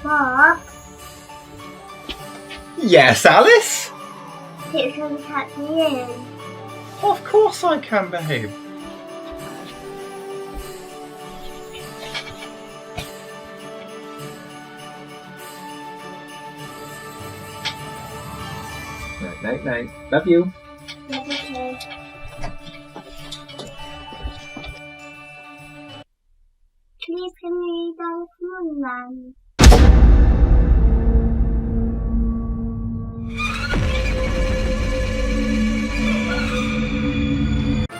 Bob? Yes, Alice? It's going to catch me in. Of course I can, babe. Night. Love you. It's okay. Please can we go to Wonderland?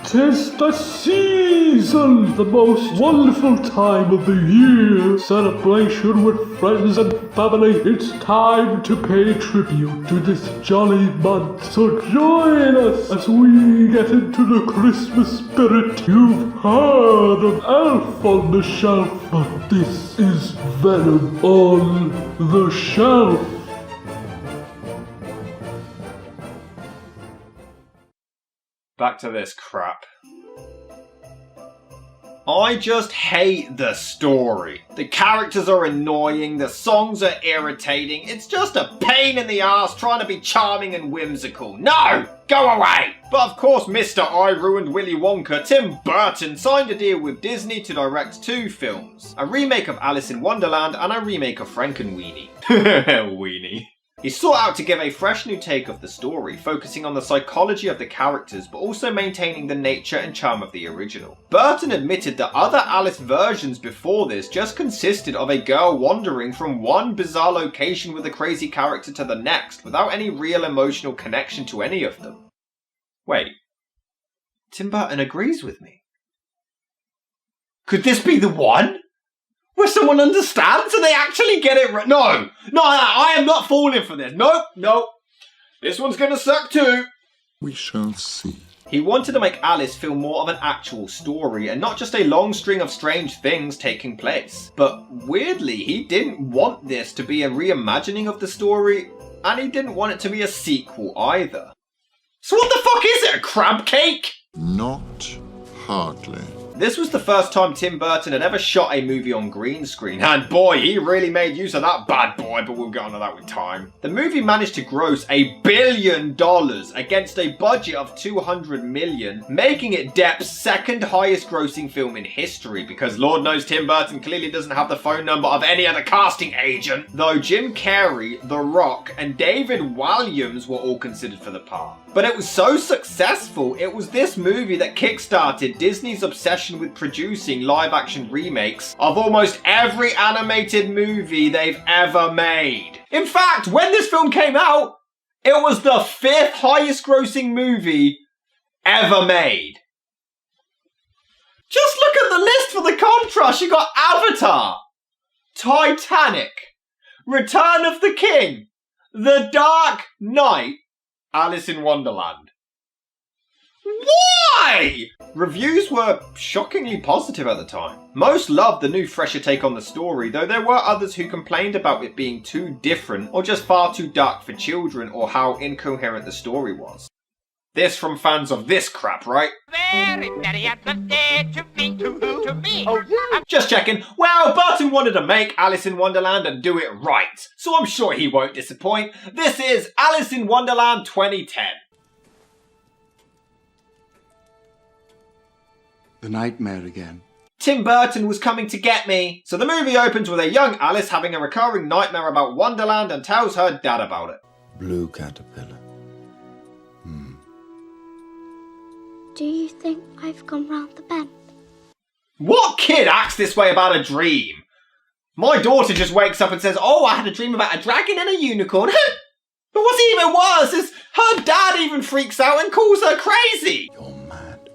'Tis the season, the most wonderful time of the year. Celebration with friends and family. It's time to pay tribute to this jolly month. So join us as we get into the Christmas spirit. You've heard of Elf on the Shelf, but this is Venom on the Shelf. Back to this crap. I just hate the story. The characters are annoying, the songs are irritating, it's just a pain in the ass trying to be charming and whimsical. No! Go away! But of course Mr. I Ruined Willy Wonka, Tim Burton, signed a deal with Disney to direct 2 films. A remake of Alice in Wonderland and a remake of Frankenweenie. Weenie. He sought out to give a fresh new take of the story, focusing on the psychology of the characters but also maintaining the nature and charm of the original. Burton admitted that other Alice versions before this just consisted of a girl wandering from one bizarre location with a crazy character to the next without any real emotional connection to any of them. Wait, Tim Burton agrees with me? Could this be the one? Where someone understands and they actually get it right? No, I am not falling for this. Nope. This one's gonna suck too. We shall see. He wanted to make Alice feel more of an actual story and not just a long string of strange things taking place. But weirdly, he didn't want this to be a reimagining of the story, and he didn't want it to be a sequel either. So what the fuck is it, a crab cake? Not hardly. This was the first time Tim Burton had ever shot a movie on green screen, and boy, he really made use of that bad boy, but we'll get onto that with time. The movie managed to gross $1 billion against a budget of $200 million, making it Depp's second highest grossing film in history, because Lord knows Tim Burton clearly doesn't have the phone number of any other casting agent, though Jim Carrey, The Rock, and David Walliams were all considered for the part. But it was so successful, it was this movie that kickstarted Disney's obsession with producing live-action remakes of almost every animated movie they've ever made. In fact, when this film came out, it was the 5th highest grossing movie ever made. Just look at the list for the contrast. You got Avatar, Titanic, Return of the King, The Dark Knight, Alice in Wonderland. Why? Reviews were shockingly positive at the time. Most loved the new fresher take on the story, though there were others who complained about it being too different or just far too dark for children or how incoherent the story was. This from fans of this crap, right? Very uplifted to me. Oh, yeah. Just checking. Well, Burton wanted to make Alice in Wonderland and do it right, so I'm sure he won't disappoint. This is Alice in Wonderland 2010. The nightmare again. Tim Burton was coming to get me. So the movie opens with a young Alice having a recurring nightmare about Wonderland and tells her dad about it. Blue caterpillar. Do you think I've gone round the bend? What kid acts this way about a dream? My daughter just wakes up and says, "Oh, I had a dream about a dragon and a unicorn." But what's even worse is her dad even freaks out and calls her crazy. You're mad.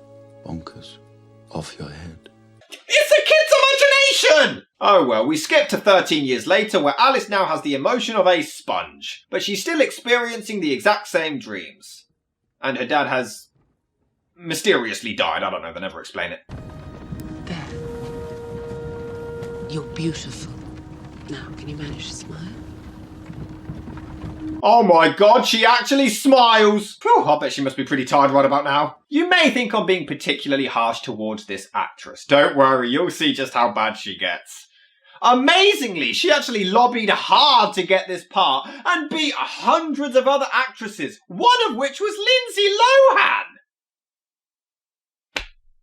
Bonkers. Off your head. It's a kid's imagination! Oh well, we skip to 13 years later where Alice now has the emotion of a sponge, but she's still experiencing the exact same dreams. And her dad has mysteriously died. I don't know, they never explain it. There. You're beautiful. Now, can you manage to smile? Oh my god, she actually smiles! Phew, I bet she must be pretty tired right about now. You may think I'm being particularly harsh towards this actress. Don't worry, you'll see just how bad she gets. Amazingly, she actually lobbied hard to get this part and beat hundreds of other actresses, one of which was Lindsay Lohan.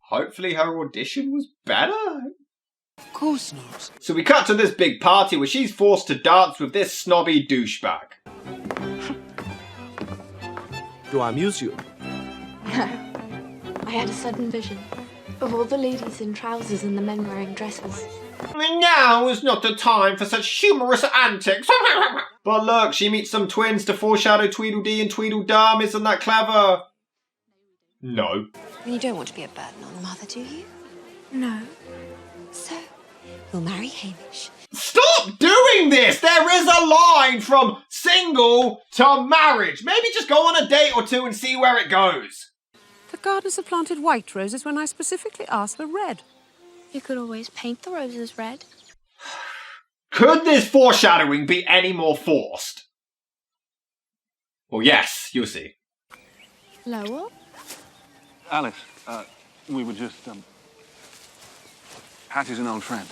Hopefully her audition was better. Of course not. So we cut to this big party where she's forced to dance with this snobby douchebag. Do I amuse you? I had a sudden vision of all the ladies in trousers and the men wearing dresses. Now is not the time for such humorous antics. But look, she meets some twins to foreshadow Tweedledee and Tweedledum. Isn't that clever? No. You don't want to be a burden on the mother, do you? No. So, you'll marry Hamish. Stop doing this! There is a line from single to marriage. Maybe just go on a date or two and see where it goes. The gardeners have planted white roses when I specifically asked for red. You could always paint the roses red. Could this foreshadowing be any more forced? Well, yes, you'll see. Lowell? Alice, we were just, Hattie's an old friend.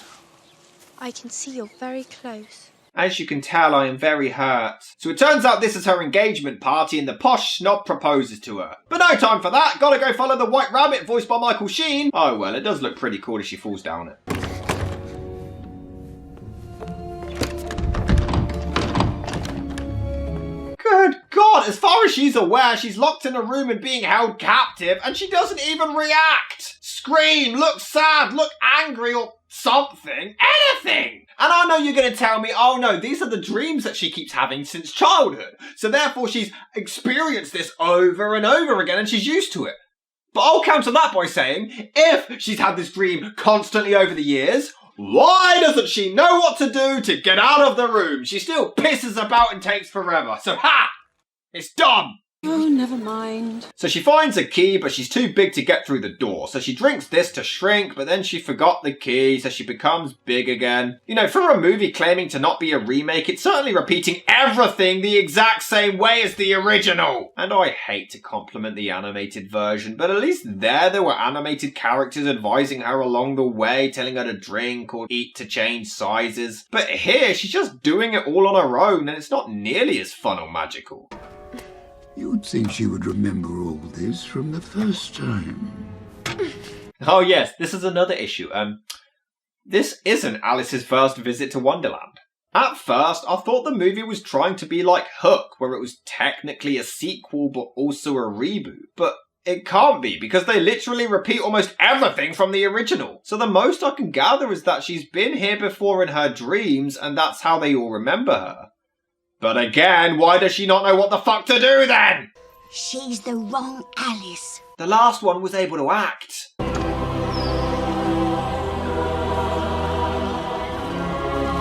I can see you're very close. As you can tell, I am very hurt. So it turns out this is her engagement party and the posh snob proposes to her. But no time for that, gotta go follow the White Rabbit voiced by Michael Sheen. Oh well, it does look pretty cool as she falls down it. Good God, as far as she's aware, she's locked in a room and being held captive and she doesn't even react. Scream, look sad, look angry or something, anything. And I know you're going to tell me, oh no, these are the dreams that she keeps having since childhood. So therefore she's experienced this over and over again and she's used to it. But I'll counter that by saying, if she's had this dream constantly over the years, why doesn't she know what to do to get out of the room? She still pisses about and takes forever. So ha! It's dumb! Oh, never mind. So she finds a key, but she's too big to get through the door. So she drinks this to shrink, but then she forgot the key, so she becomes big again. You know, for a movie claiming to not be a remake, it's certainly repeating everything the exact same way as the original. And I hate to compliment the animated version, but at least there were animated characters advising her along the way, telling her to drink or eat to change sizes. But here, she's just doing it all on her own, and it's not nearly as fun or magical. You'd think she would remember all this from the first time. Oh yes, this is another issue. This isn't Alice's first visit to Wonderland. At first, I thought the movie was trying to be like Hook, where it was technically a sequel but also a reboot. But it can't be, because they literally repeat almost everything from the original. So the most I can gather is that she's been here before in her dreams, and that's how they all remember her. But again, why does she not know what the fuck to do then? She's the wrong Alice. The last one was able to act.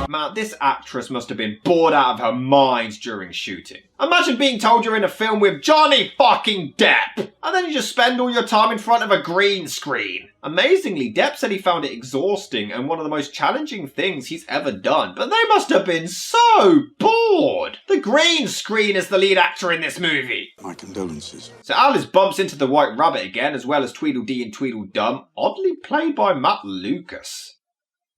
Man, this actress must have been bored out of her mind during shooting. Imagine being told you're in a film with Johnny fucking Depp, and then you just spend all your time in front of a green screen. Amazingly, Depp said he found it exhausting and one of the most challenging things he's ever done, but they must have been so bored. The green screen is the lead actor in this movie. My condolences. So Alice bumps into the White Rabbit again, as well as Tweedledee and Tweedledum, oddly played by Matt Lucas.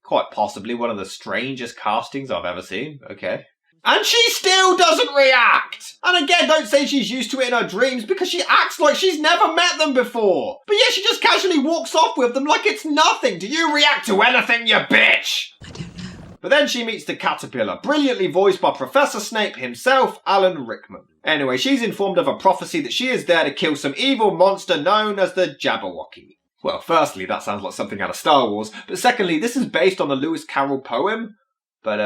Quite possibly one of the strangest castings I've ever seen. Okay. And she still doesn't react! And again, don't say she's used to it in her dreams because she acts like she's never met them before. But yeah, she just casually walks off with them like it's nothing. Do you react to anything, you bitch? I don't know. But then she meets the caterpillar, brilliantly voiced by Professor Snape himself, Alan Rickman. Anyway, she's informed of a prophecy that she is there to kill some evil monster known as the Jabberwocky. Well, firstly, that sounds like something out of Star Wars, but secondly, this is based on the Lewis Carroll poem, but,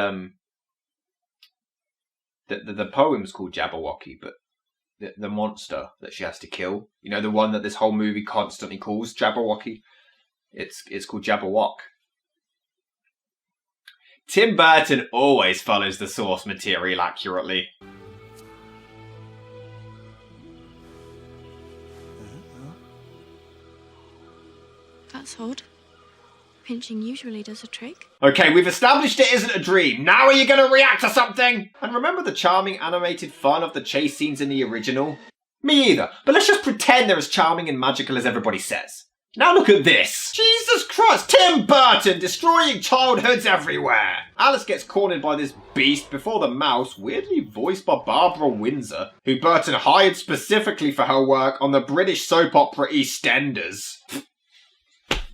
the poem's called Jabberwocky, but the monster that she has to kill, you know, the one that this whole movie constantly calls Jabberwocky, it's called Jabberwock. Tim Burton always follows the source material accurately. That's odd. Pinching usually does a trick. Okay, we've established it isn't a dream. Now are you going to react to something? And remember the charming animated fun of the chase scenes in the original? Me either, but let's just pretend they're as charming and magical as everybody says. Now look at this. Jesus Christ, Tim Burton destroying childhoods everywhere. Alice gets cornered by this beast before the mouse, weirdly voiced by Barbara Windsor, who Burton hired specifically for her work on the British soap opera EastEnders.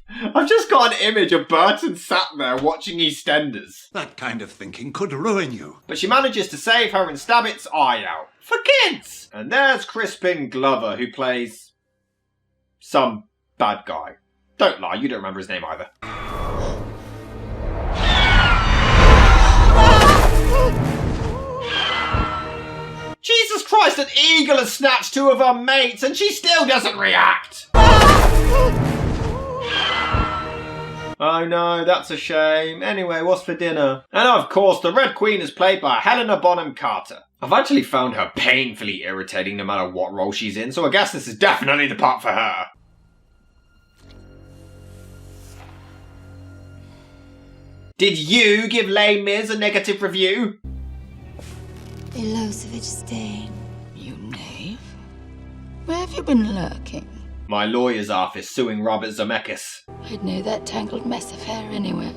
I've just got an image of Burton sat there watching EastEnders. That kind of thinking could ruin you. But she manages to save her and stab its eye out. For kids! And there's Crispin Glover, who plays some bad guy. Don't lie, you don't remember his name either. Jesus Christ, an eagle has snatched two of her mates and she still doesn't react! Oh no, that's a shame. Anyway, what's for dinner? And of course, the Red Queen is played by Helena Bonham Carter. I've actually found her painfully irritating no matter what role she's in, so I guess this is definitely the part for her. Did you give Les Mis a negative review? Milosevic Stain. You knave. Where have you been lurking? My lawyer's office suing Robert Zemeckis. I'd know that tangled mess of hair anywhere.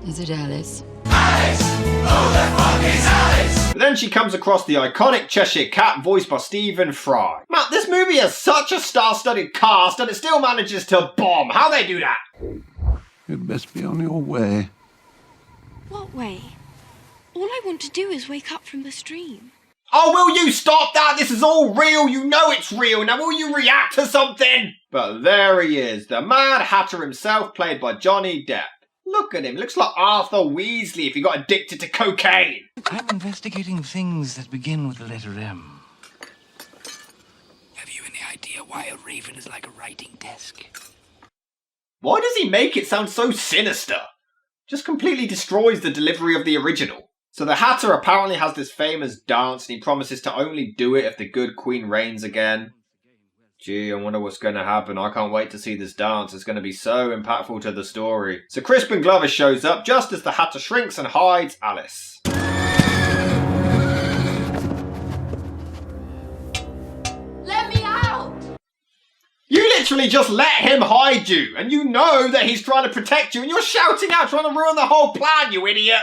Is it Alice? Alice! Oh, the fuck is Alice! But then she comes across the iconic Cheshire Cat voiced by Stephen Fry. Matt, this movie has such a star-studded cast and it still manages to bomb. How they do that? You'd best be on your way. What way? All I want to do is wake up from the stream. Oh, will you stop that? This is all real. You know it's real. Now will you react to something? But there he is, the Mad Hatter himself, played by Johnny Depp. Look at him. Looks like Arthur Weasley if he got addicted to cocaine. I'm investigating things that begin with the letter M. Have you any idea why a raven is like a writing desk? Why does he make it sound so sinister? Just completely destroys the delivery of the original. So the Hatter apparently has this famous dance and he promises to only do it if the good queen reigns again. Gee, I wonder what's going to happen. I can't wait to see this dance. It's going to be so impactful to the story. So Crispin Glover shows up just as the Hatter shrinks and hides Alice. Let me out! You literally just let him hide you, and you know that he's trying to protect you, and you're shouting out trying to ruin the whole plan, you idiot!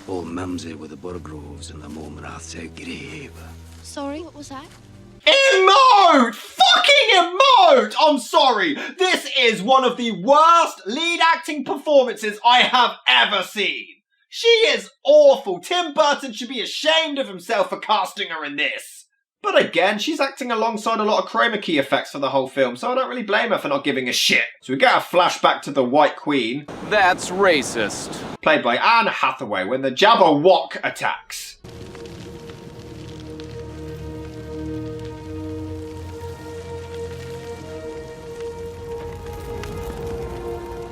Old Mumsy with the Burgroves in the moment I say grave. Sorry, what was that? Emote! Fucking emote! I'm sorry. This is one of the worst lead acting performances I have ever seen. She is awful. Tim Burton should be ashamed of himself for casting her in this. But again, she's acting alongside a lot of chroma key effects for the whole film, so I don't really blame her for not giving a shit. So we get a flashback to the White Queen. That's racist. Played by Anne Hathaway when the Jabberwock attacks.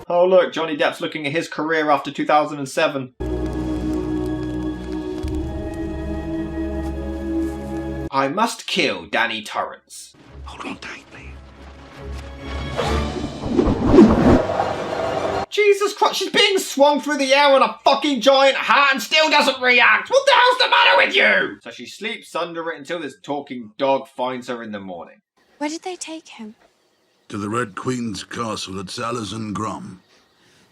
Oh look, Johnny Depp's looking at his career after 2007. I must kill Danny Torrance. Hold on tightly. Jesus Christ, she's being swung through the air on a fucking giant hat and still doesn't react. What the hell's the matter with you? So she sleeps under it until this talking dog finds her in the morning. Where did they take him? To the Red Queen's castle at Salazar Grum.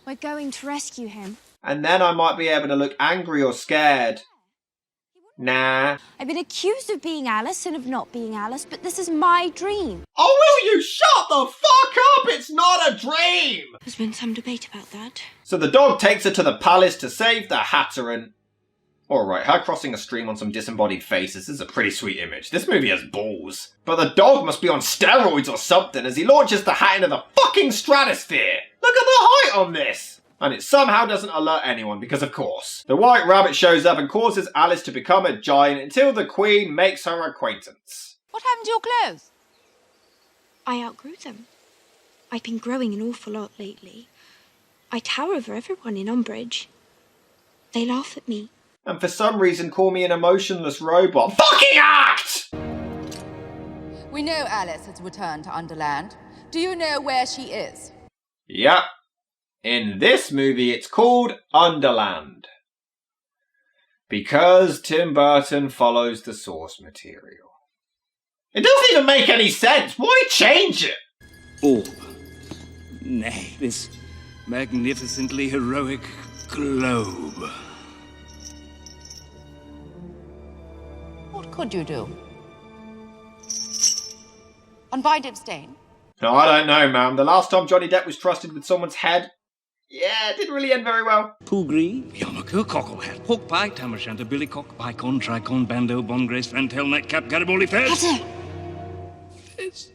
We're going to rescue him. And then I might be able to look angry or scared. Nah. I've been accused of being Alice and of not being Alice, but this is my dream. Oh, will you shut the fuck up? It's not a dream! There's been some debate about that. So the dog takes her to the palace to save the Hatter and... Alright, her crossing a stream on some disembodied faces is a pretty sweet image. This movie has balls. But the dog must be on steroids or something as he launches the hat into the fucking stratosphere. Look at the height on this! And it somehow doesn't alert anyone because, of course, the White Rabbit shows up and causes Alice to become a giant until the Queen makes her acquaintance. What happened to your clothes? I outgrew them. I've been growing an awful lot lately. I tower over everyone in Umbridge. They laugh at me. And for some reason call me an emotionless robot. Fucking act! We know Alice has returned to Wonderland. Do you know where she is? Yep. In this movie, it's called Wonderland. Because Tim Burton follows the source material. It doesn't even make any sense. Why change it? Orb Nay, this magnificently heroic globe. What could you do? Unbind him, Stain? No, I don't know, ma'am. The last time Johnny Depp was trusted with someone's head, yeah, it didn't really end very well. Poogree, Yamaku, Cocklehead, Hawk Pie, Tamarshanta, Billy Cock, Bicon, Tricon, Bando, Bon Grace, Fantail, Nightcap, Garibaldi, Fez. Fez.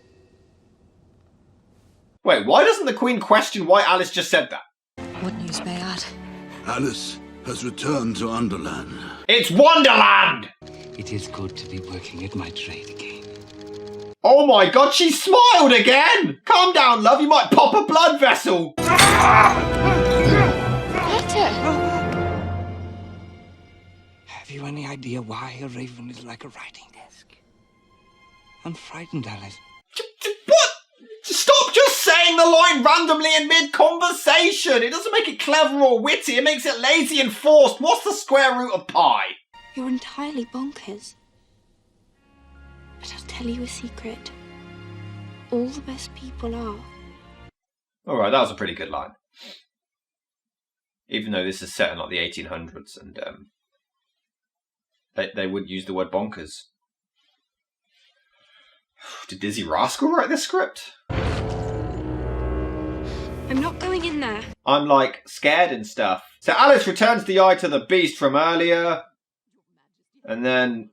Wait, why doesn't the Queen question why Alice just said that? What news, Bayard? Alice has returned to Wonderland. It's Wonderland! It is good to be working at my trade again. Oh my god, she smiled again! Calm down, love, you might pop a blood vessel! Have you any idea why a raven is like a writing desk? I'm frightened, Alice. What? Stop just saying the line randomly in mid-conversation! It doesn't make it clever or witty, it makes it lazy and forced. What's the square root of pi? You're entirely bonkers. But I'll tell you a secret. All the best people are. Alright, that was a pretty good line. Even though this is set in like the 1800s and they would use the word bonkers. Did Dizzy Rascal write this script? I'm not going in there. I'm like scared and stuff. So Alice returns the eye to the beast from earlier. And then...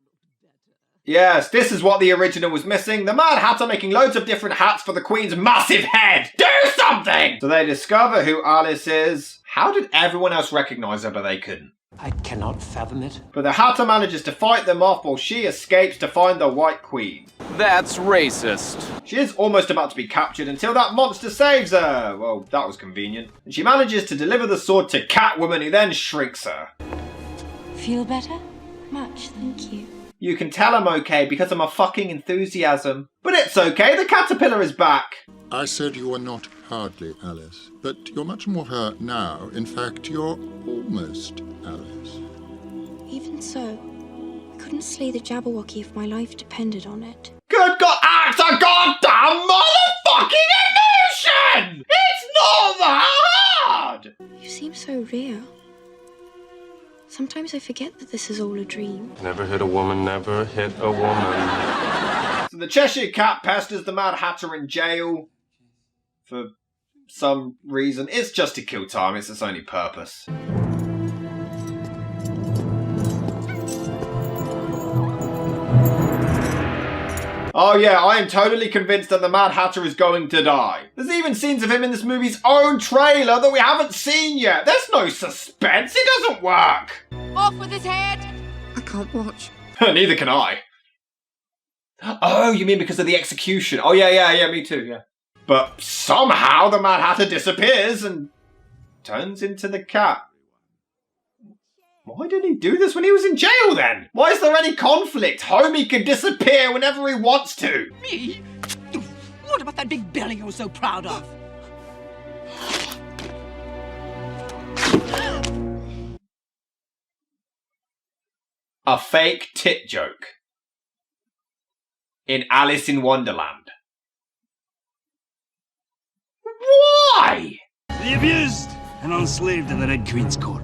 yes, this is what the original was missing. The Mad Hatter making loads of different hats for the Queen's massive head. Do something! So they discover who Alice is. How did everyone else recognise her but they couldn't? I cannot fathom it. But the Hatter manages to fight them off while she escapes to find the White Queen. That's racist. She is almost about to be captured until that monster saves her. Well, that was convenient. And she manages to deliver the sword to Catwoman, who then shrinks her. Feel better? Much, thank you. You can tell I'm okay because I'm a fucking enthusiasm. But it's okay, the caterpillar is back. I said you were not hardly Alice, but you're much more her now. In fact, you're almost Alice. Even so, I couldn't slay the Jabberwocky if my life depended on it. Good God, act a goddamn motherfucking illusion! It's not that hard! You seem so real. Sometimes I forget that this is all a dream. Never hit a woman, never hit a woman. So the Cheshire Cat pesters the Mad Hatter in jail for some reason. It's just to kill time, it's its only purpose. Oh yeah, I am totally convinced that the Mad Hatter is going to die. There's even scenes of him in this movie's own trailer that we haven't seen yet. There's no suspense, it doesn't work. Off with his head! I can't watch. Neither can I. Oh, you mean because of the execution? Oh yeah, me too, yeah. But somehow the Mad Hatter disappears and turns into the cat. Why didn't he do this when he was in jail then? Why is there any conflict? Homie can disappear whenever he wants to. Me? What about that big belly you're so proud of? A fake tit joke. In Alice in Wonderland. Why? The abused and enslaved in the Red Queen's court.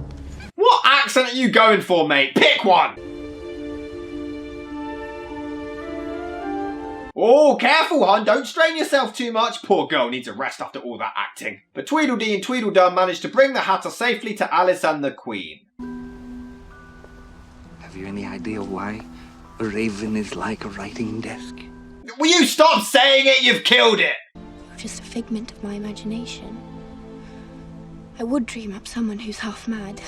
What accent are you going for, mate? Pick one! Oh, careful, hon. Don't strain yourself too much. Poor girl needs a rest after all that acting. But Tweedledee and Tweedledum managed to bring the Hatter safely to Alice and the Queen. Have you any idea why a raven is like a writing desk? Will you stop saying it? You've killed it! You're just a figment of my imagination. I would dream up someone who's half mad.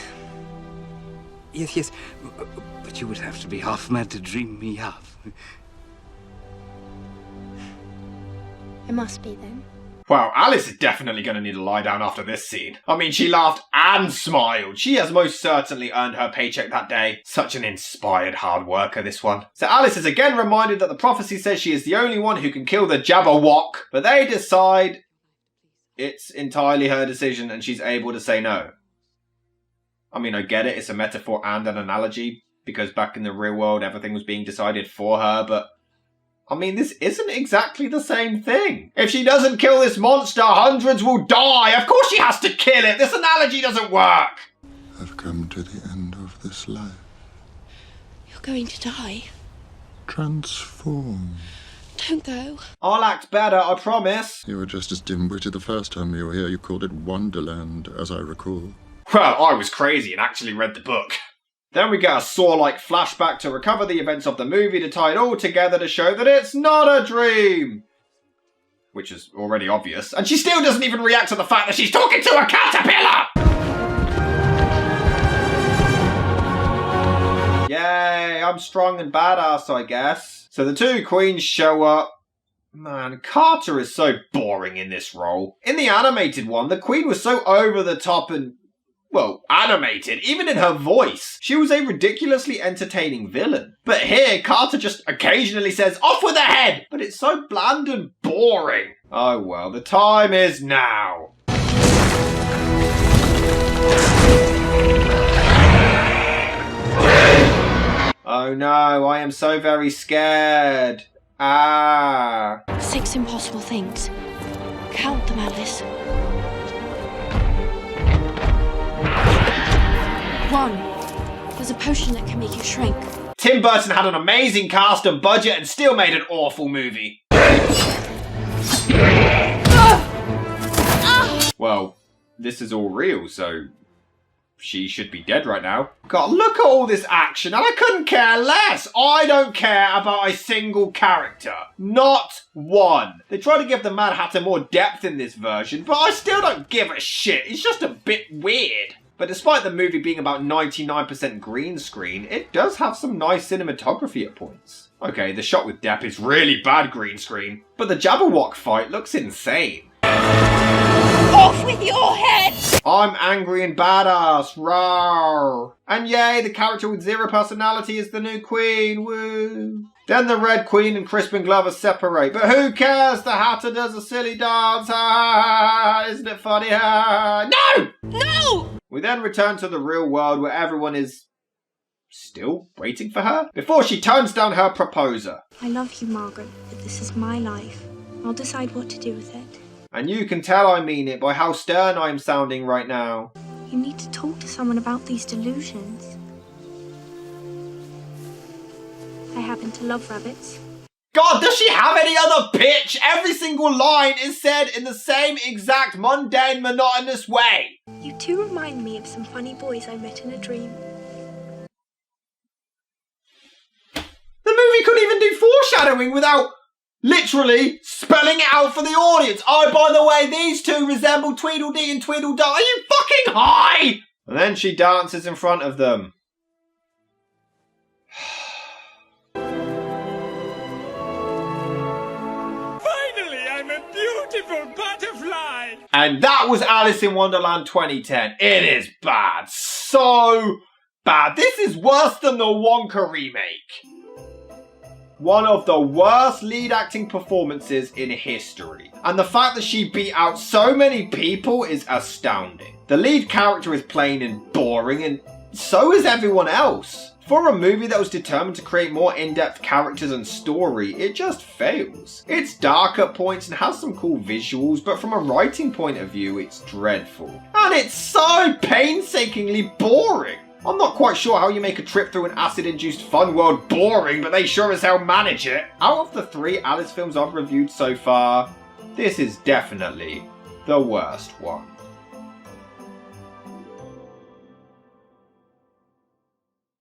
Yes, but you would have to be half mad to dream me up. I must be then. Wow, Alice is definitely going to need to lie down after this scene. I mean, she laughed and smiled. She has most certainly earned her paycheck that day. Such an inspired hard worker, this one. So Alice is again reminded that the prophecy says she is the only one who can kill the Jabberwock, but they decide it's entirely her decision and she's able to say no. I mean, I get it, it's a metaphor and an analogy, because back in the real world everything was being decided for her, but I mean, this isn't exactly the same thing. If she doesn't kill this monster, hundreds will die. Of course she has to kill it. This analogy doesn't work. I've come to the end of this life. You're going to die. Transform. Don't go. I'll act better, I promise. You were just as dim-witted the first time you were here. You called it Wonderland, as I recall. Well, I was crazy and actually read the book. Then we get a Saw-like flashback to recover the events of the movie to tie it all together to show that it's not a dream. Which is already obvious. And she still doesn't even react to the fact that she's talking to a caterpillar! Yay, I'm strong and badass, I guess. So the two queens show up. Man, Carter is so boring in this role. In the animated one, the queen was so over the top and, well, animated, even in her voice. She was a ridiculously entertaining villain. But here, Carter just occasionally says, "Off with her head!" But it's so bland and boring. Oh well, the time is now. Oh no, I am so very scared. Ah. 6 impossible things. Count them, Alice. 1. There's a potion that can make you shrink. Tim Burton had an amazing cast and budget and still made an awful movie. Well, this is all real, so she should be dead right now. God, look at all this action, and I couldn't care less. I don't care about a single character. Not one. They try to give the Mad Hatter more depth in this version, but I still don't give a shit. It's just a bit weird. But despite the movie being about 99% green screen, it does have some nice cinematography at points. Okay, the shot with Depp is really bad green screen, but the Jabberwock fight looks insane. Off with your head! I'm angry and badass, rawr. And yay, the character with 0 personality is the new queen, woo. Then the Red Queen and Crispin Glover separate, but who cares? The Hatter does a silly dance, ha ha ha, isn't it funny, ha? No! No! We then return to the real world where everyone is still waiting for her before she turns down her proposer. I love you, Margaret, but this is my life. I'll decide what to do with it. And you can tell I mean it by how stern I'm sounding right now. You need to talk to someone about these delusions. I happen to love rabbits. God, does she have any other pitch? Every single line is said in the same exact mundane, monotonous way. You two remind me of some funny boys I met in a dream. The movie couldn't even do foreshadowing without literally spelling it out for the audience. Oh, by the way, these two resemble Tweedledee and Tweedledum. Are you fucking high? And then she dances in front of them. Finally, I'm a beautiful butterfly! And that was Alice in Wonderland 2010. It is bad. So bad. This is worse than the Wonka remake. One of the worst lead acting performances in history. And the fact that she beat out so many people is astounding. The lead character is plain and boring, and so is everyone else. For a movie that was determined to create more in-depth characters and story, it just fails. It's dark at points and has some cool visuals, but from a writing point of view, it's dreadful. And it's so painstakingly boring. I'm not quite sure how you make a trip through an acid-induced fun world boring, but they sure as hell manage it. Out of the 3 Alice films I've reviewed so far, this is definitely the worst one.